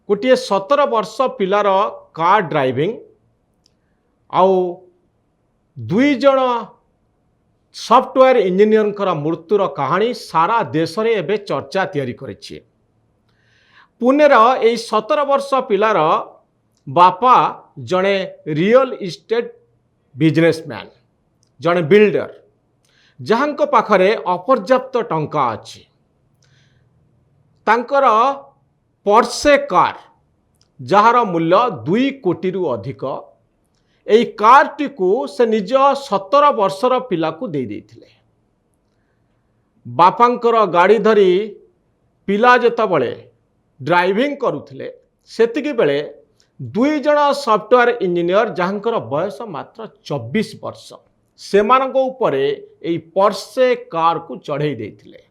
गोटे 17 वर्ष पिलार car driving आउ दुई जन सॉफ्टवेयर इंजीनियर मृत्युर कहानी सारा देश में एवं चर्चा तैयारी करिछि। पुणेर यही 17 वर्ष पिलार बापा जड़े रियल इस्टेट बिजनेसमैन जड़े बिल्डर जहां पाखरे अपर्याप्त टंका अच्छी तांकर पर्से कार जार मूल्य 2 कोटी रु अधिक यही कारटी को से निज 17 वर्षर पिला को दे देथिले। बापांकर गाड़ी धरी पिला जेतबळे ड्राइविंग करुथिले सेतिकी बेले दुई जन सॉफ्टवेयर इंजीनियर जहांकर बयस मात्र 24 वर्ष सेमानक उपरे एई पर्से कार को चढ़ाई देथिले।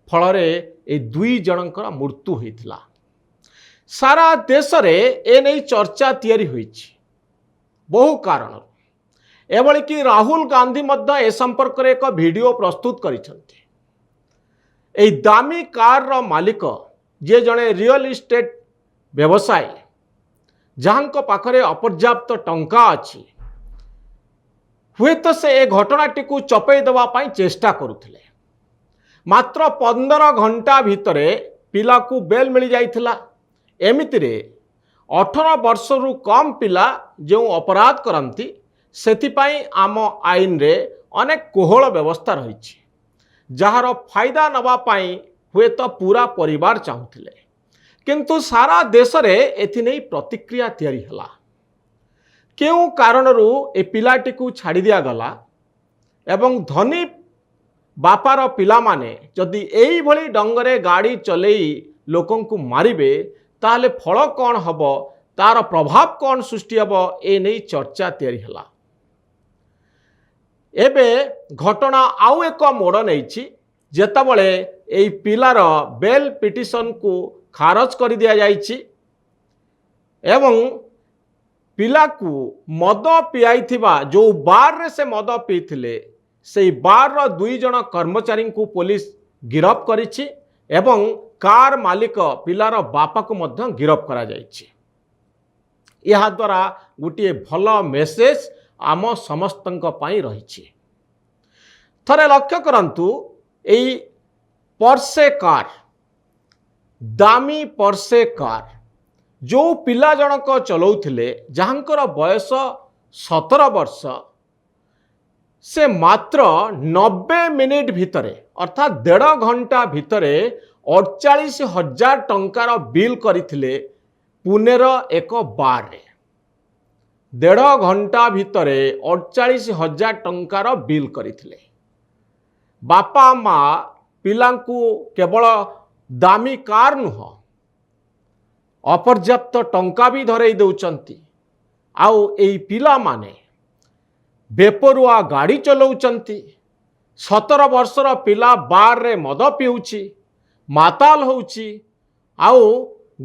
फलरे ए दुई जनकर मृत्यु होइथिला। सारा देश रे ए नै चर्चा तैयारी होइछि बहु कारण एभली कि राहुल गांधी मध्य ए संपर्क रे एक वीडियो प्रस्तुत करिसंती। एई दामी कार रो मालिक जे जड़े रियल इस्टेट व्यवसायी जहां पाखरे अपर्याप्त टंका अच्छी हुए तो से ए घटनाटी को चपई देवा पाई चेष्टा करुथिले। मात्र 15 घंटा भितरे पिला को बेल मिल जाइथिला। एमितिरे 18 वर्ष रु कम पिला जो अपराध करती सेथिपाई आम आईन रे अनेक कोहल व्यवस्था रही जार फायदा नवा पाई हुए तो पूरा परिवार चाहूले किंतु सारा देश रे एथिनै प्रतिक्रिया तैयारी हला। केउ कारणरू ए पिलाटी को छाड़ी दिया गला एवं धनी बापार पिला माने जदि एई भली डंगरे गाड़ी चलेई लोकन को मारिबे ताले फल कौन हब तार प्रभाव कौन सृष्टि हब ए नै चर्चा तैयारी हला। एबे घटना आउ एक मोड़ नैछि जेतबळे एई पिलार बेल पिटिशन को खारज कर दिया जाइछि एवं पिला को मद पियाइथिबा जो बार रे से मद पीथिले से बार रो 2 जन कर्मचारी को पुलिस गिरफ्त करिछि एवं कार मालिक पिलार बापा को मध्य गिरफ्त करा जाइछि। यह द्वारा गोटे भल मेसेज आम समस्तंक पाई रहिछि। थरे लक्ष्य करंतु एई पर्से कार दामी पर्से कार जो पिला जनक चलाउथिले जहांकर बयस 17 वर्ष से मात्र 90 मिनिट भितरे अर्थात 1.5 घंटा भितरे 48,000 टंकार बिल करथिले पुणेर एक बार रे। 1.5 घंटा भितरे 48,000 टंकार बिल करथिले। बापा माँ पिलांकु केवल दामी कार नुह अपर्याप्त टंका भी धरई दउचंती आउ एई पिला माने बेपरुआ गाड़ी चलाउचंती। 17 वर्षर पिला बार रे मद पिउची माताल होउची आउ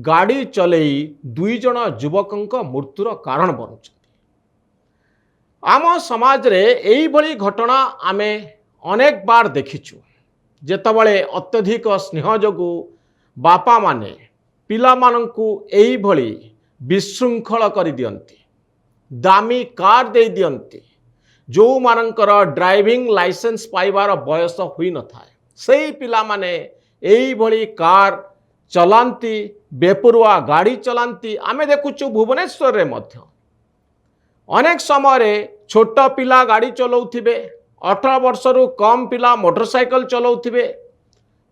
गाड़ी चलई 2 जन युवकंक मृत्युर कारण बनुचंती। आम समाज रे एई भली घटना आमे अनेक बार देखिछु जेतबळे अत्यधिक स्नेह जोगु बापा माने पिला मानंकु एई भली विशृंखल करि दियंती दामी कार दे दियंती जो मानंकर ड्राइविंग लाइसेंस पाइबार बयस हुई न थाए सेई पिला माने एई भली कार चलांती बेपरुआ गाड़ी चलांती। आमे देखुछु भुवनेश्वर रे मध्य अनेक समय रे छोट पिला गाड़ी चलाउथिबे 18 वर्ष रु कम पिला मोटरसाइकल चलाउथिबे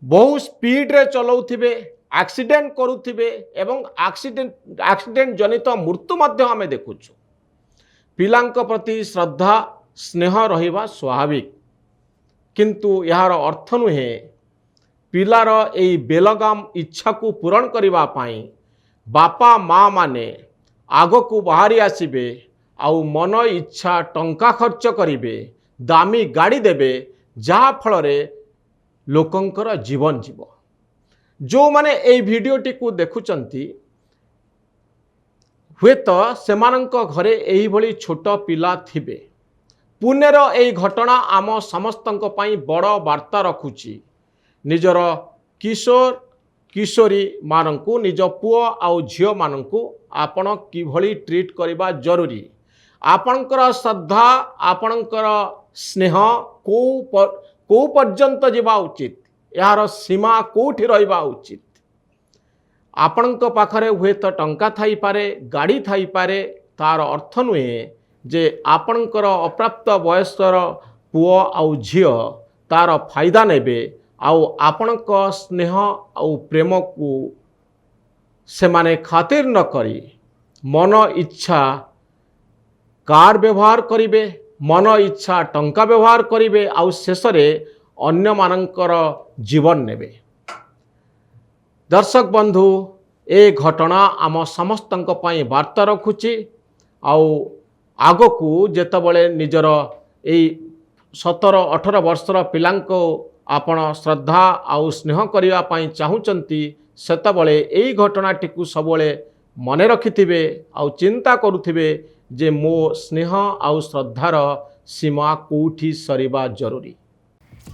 बहु स्पीड रे चलाउथिबे एक्सीडेंट करुथिबे एवं एक्सीडेंट जनित मृत्यु मध्य आमे देखुछु। पिलांक प्रति श्रद्धा स्नेह रहिबा स्वाभाविक किंतु यार अर्थ नुहे पिलार एई बेलगाम इच्छा को पूरण करिबा पाई बापा माँ माने आग को बाहरी आसिबे आउ मन इच्छा टंका खर्च करिबे दामी गाड़ी देबे जहा फलरे लोकंकर जीवन जीव। जो माने एई वीडियोटी को देखुचंती हुए तो सेमानंक घरे एही भली छोट पिला थिबे। पुणेर एई घटना आम समस्तंक पाई बड़ वार्ता रखुची। निजर किशोर किशोरी माननकु निज पुओ आउ झियो माननकु आपण किभली ट्रीट करबा जरूरी आपणकर श्रद्धा आपणकर स्नेह को पर्यंत जीवा उचित यार सीमा कोठी रहिबा उचित आपणक पाखरे हुए तो टंका थाई पारे गाड़ी थाई पारे तार अर्थ नुहे जे आपणकर अप्राप्त वयस्कर पुओ आउ झियो तार फायदा नेबे आउ आपणक स्नेह आउ प्रेम को से माने खातिर न करी मन इच्छा कार व्यवहार करिवे मन इच्छा टंका व्यवहार करिवे आउ शेष रे अन्य मानकर जीवन नेबे। दर्शक बंधु ए घटना आम समस्तंक पई वार्ता रखुची आउ आगकू जेतबळे निजर ए 17-18 वर्षर पिलांको आपण श्रद्धा आउ स्नेह करिवा पई चाहुचंती सेतबळे एई घटनाटिकू सबळे मने रखिथिबे आउ चिंता करुथिबे जे मो स्नेह आउ श्रद्धार सीमा कोठी सरिबा जरूरी।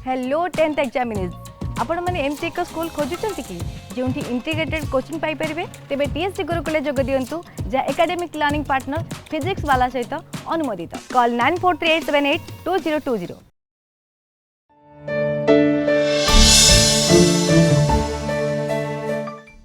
हेलो 10th एग्जामिनीज आपण माने एमती एक स्कूल खोजुचंती कि जोंठी इंटीग्रेटेड कोचिंग पाई परिबे तेबे टीएससी गुरुकुले जोग दियंतु जा एकेडमिक लर्निंग पार्टनर फिजिक्स वाला सहित अनुमोदित कॉल 9438782020।